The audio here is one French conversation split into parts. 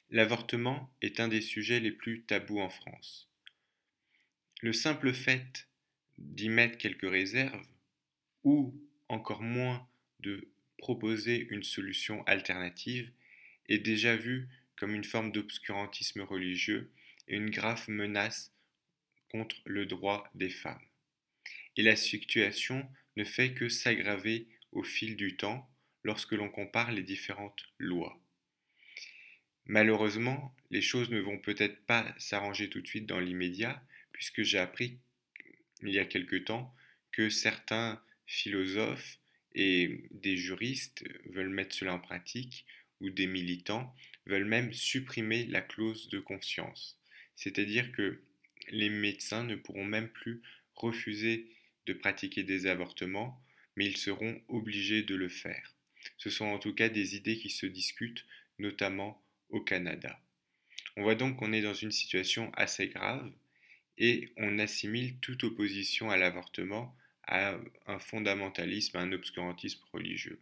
L'avortement est un des sujets les plus tabous en France. Le simple fait d'y mettre quelques réserves, ou encore moins de proposer une solution alternative, est déjà vu comme une forme d'obscurantisme religieux et une grave menace contre le droit des femmes. Et la situation ne fait que s'aggraver au fil du temps lorsque l'on compare les différentes lois. Malheureusement, les choses ne vont peut-être pas s'arranger tout de suite dans l'immédiat, puisque j'ai appris il y a quelque temps que certains philosophes et des juristes veulent mettre cela en pratique, ou des militants veulent même supprimer la clause de conscience. C'est-à-dire que les médecins ne pourront même plus refuser de pratiquer des avortements, mais ils seront obligés de le faire. Ce sont en tout cas des idées qui se discutent, notamment au Canada. On voit donc qu'on est dans une situation assez grave et on assimile toute opposition à l'avortement à un fondamentalisme, à un obscurantisme religieux.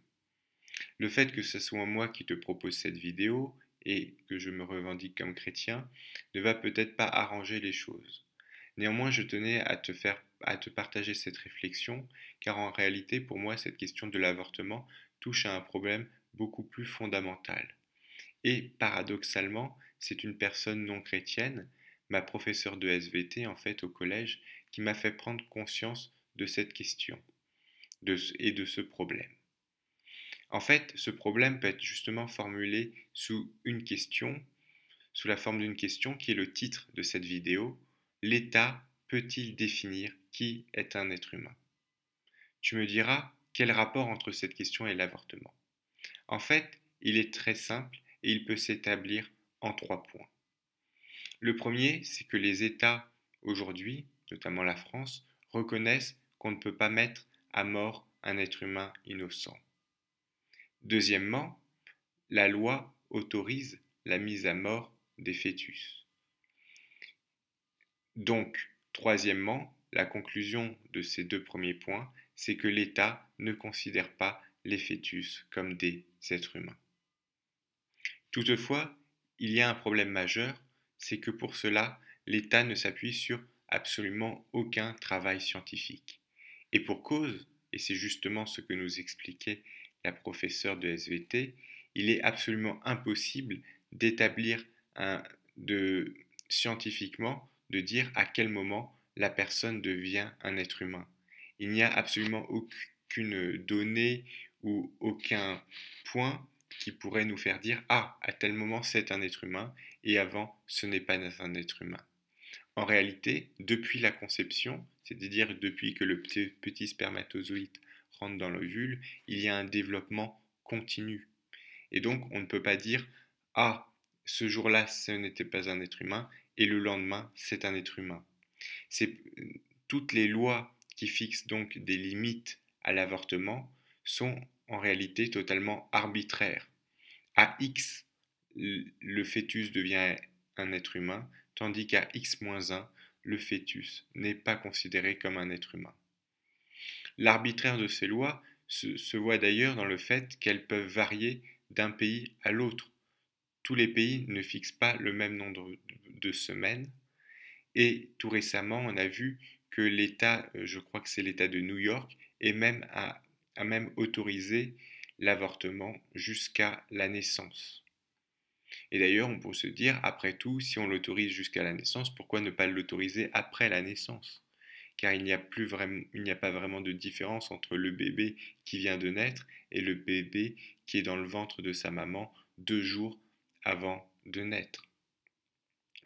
Le fait que ce soit moi qui te propose cette vidéo et que je me revendique comme chrétien ne va peut-être pas arranger les choses. Néanmoins, je tenais à te partager cette réflexion, car en réalité, pour moi, cette question de l'avortement touche à un problème beaucoup plus fondamental. Et paradoxalement, c'est une personne non chrétienne, ma professeure de SVT en fait au collège, qui m'a fait prendre conscience de cette question et de ce problème. En fait, ce problème peut être justement formulé sous une question, sous la forme d'une question qui est le titre de cette vidéo. L'État peut-il définir qui est un être humain? Tu me diras, quel rapport entre cette question et l'avortement? En fait, il est très simple et il peut s'établir en 3 points. Le premier, c'est que les États, aujourd'hui, notamment la France, reconnaissent qu'on ne peut pas mettre à mort un être humain innocent. Deuxièmement, la loi autorise la mise à mort des fœtus. Donc, troisièmement, la conclusion de ces 2 premiers points, c'est que l'État ne considère pas les fœtus comme des êtres humains. Toutefois, il y a un problème majeur, c'est que pour cela, l'État ne s'appuie sur absolument aucun travail scientifique. Et pour cause, et c'est justement ce que nous expliquait la professeure de SVT, il est absolument impossible d'établir scientifiquement, de dire à quel moment la personne devient un être humain. Il n'y a absolument aucune donnée ou aucun point qui pourrait nous faire dire ah, à tel moment c'est un être humain et avant ce n'est pas un être humain. En réalité, depuis la conception, c'est-à-dire depuis que le petit spermatozoïde rentre dans l'ovule, il y a un développement continu. Et donc on ne peut pas dire ah, ce jour-là ce n'était pas un être humain et le lendemain c'est un être humain. C'est toutes les lois qui fixent donc des limites à l'avortement sont en réalité totalement arbitraires. À X, le fœtus devient un être humain, tandis qu'à X-1, le fœtus n'est pas considéré comme un être humain. L'arbitraire de ces lois se voit d'ailleurs dans le fait qu'elles peuvent varier d'un pays à l'autre. Tous les pays ne fixent pas le même nombre de semaines, et tout récemment, on a vu que l'État, je crois que c'est l'État de New York, a même autorisé l'avortement jusqu'à la naissance. Et d'ailleurs, on peut se dire, après tout, si on l'autorise jusqu'à la naissance, pourquoi ne pas l'autoriser après la naissance? Car il n'y a pas vraiment de différence entre le bébé qui vient de naître et le bébé qui est dans le ventre de sa maman 2 jours avant de naître.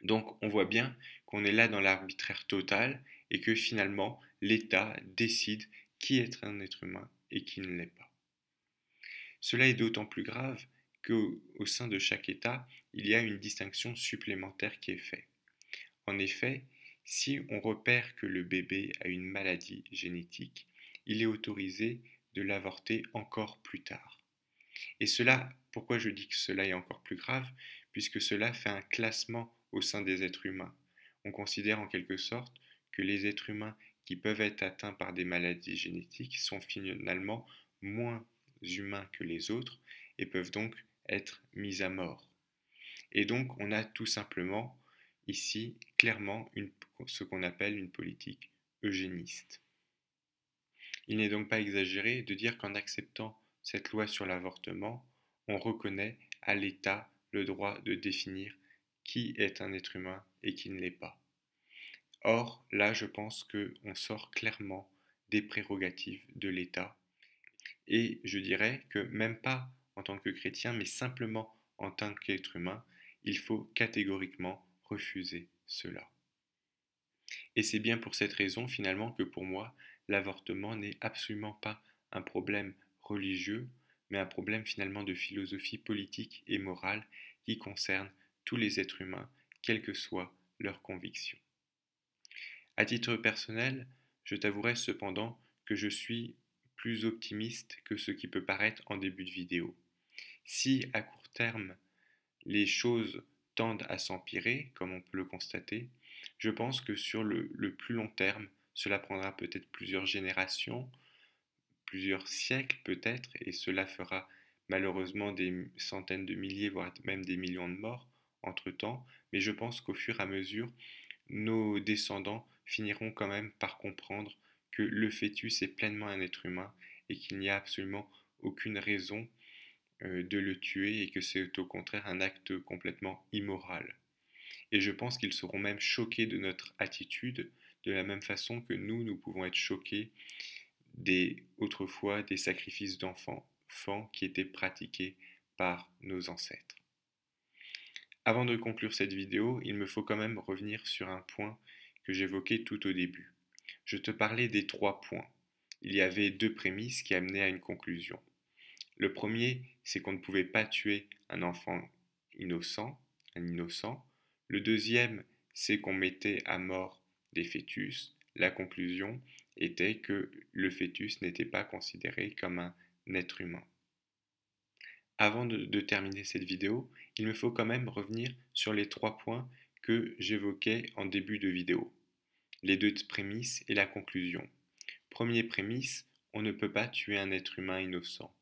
Donc on voit bien qu'on est là dans l'arbitraire total et que finalement l'État décide qui est un être humain et qui ne l'est pas. Cela est d'autant plus grave qu'au sein de chaque État, il y a une distinction supplémentaire qui est faite. En effet, si on repère que le bébé a une maladie génétique, il est autorisé de l'avorter encore plus tard. Et cela, pourquoi je dis que cela est encore plus grave? Puisque cela fait un classement au sein des êtres humains. On considère en quelque sorte que les êtres humains qui peuvent être atteints par des maladies génétiques sont finalement moins humains que les autres et peuvent donc être mis à mort. Et donc on a tout simplement ici clairement ce qu'on appelle une politique eugéniste. Il n'est donc pas exagéré de dire qu'en acceptant cette loi sur l'avortement, on reconnaît à l'État le droit de définir qui est un être humain et qui ne l'est pas. Or, là, je pense qu'on sort clairement des prérogatives de l'État. Et je dirais que même pas en tant que chrétien, mais simplement en tant qu'être humain, il faut catégoriquement refuser cela. Et c'est bien pour cette raison, finalement, que pour moi, l'avortement n'est absolument pas un problème religieux, mais un problème finalement de philosophie politique et morale qui concerne tous les êtres humains, quelles que soient leurs convictions. À titre personnel, je t'avouerai cependant que je suis plus optimiste que ce qui peut paraître en début de vidéo. Si à court terme les choses tendent à s'empirer, comme on peut le constater, je pense que sur le plus long terme, cela prendra peut-être plusieurs générations, plusieurs siècles peut-être, et cela fera malheureusement des centaines de milliers, voire même des millions de morts entre-temps, mais je pense qu'au fur et à mesure, nos descendants finiront quand même par comprendre que le fœtus est pleinement un être humain et qu'il n'y a absolument aucune raison de le tuer et que c'est au contraire un acte complètement immoral. Et je pense qu'ils seront même choqués de notre attitude, de la même façon que nous pouvons être choqués autrefois des sacrifices d'enfants qui étaient pratiqués par nos ancêtres. Avant de conclure cette vidéo, il me faut quand même revenir sur un point que j'évoquais tout au début. Je te parlais des 3 points. Il y avait 2 prémices qui amenaient à une conclusion. Le premier, c'est qu'on ne pouvait pas tuer un enfant innocent, un innocent. Le deuxième, c'est qu'on mettait à mort des fœtus. La conclusion était que le fœtus n'était pas considéré comme un être humain. Avant de terminer cette vidéo, il me faut quand même revenir sur les 3 points que j'évoquais en début de vidéo. Les 2 prémices et la conclusion. Première prémisse, on ne peut pas tuer un être humain innocent.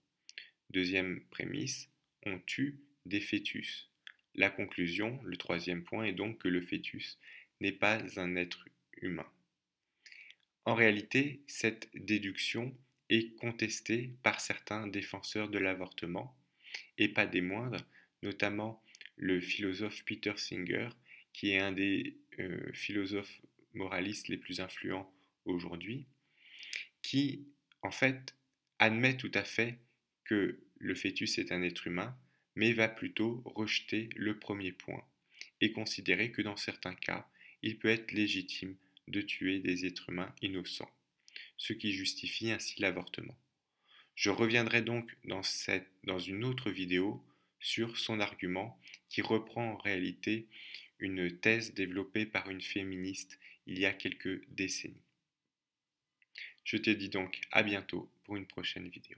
Deuxième prémisse, on tue des fœtus. La conclusion, le 3e point, est donc que le fœtus n'est pas un être humain. En réalité, cette déduction est contestée par certains défenseurs de l'avortement, et pas des moindres, notamment le philosophe Peter Singer, qui est un des philosophes moralistes les plus influents aujourd'hui, qui, en fait, admet tout à fait que le fœtus est un être humain, mais va plutôt rejeter le premier point et considérer que dans certains cas, il peut être légitime de tuer des êtres humains innocents, ce qui justifie ainsi l'avortement. Je reviendrai donc dans une autre vidéo sur son argument qui reprend en réalité une thèse développée par une féministe il y a quelques décennies. Je te dis donc à bientôt pour une prochaine vidéo.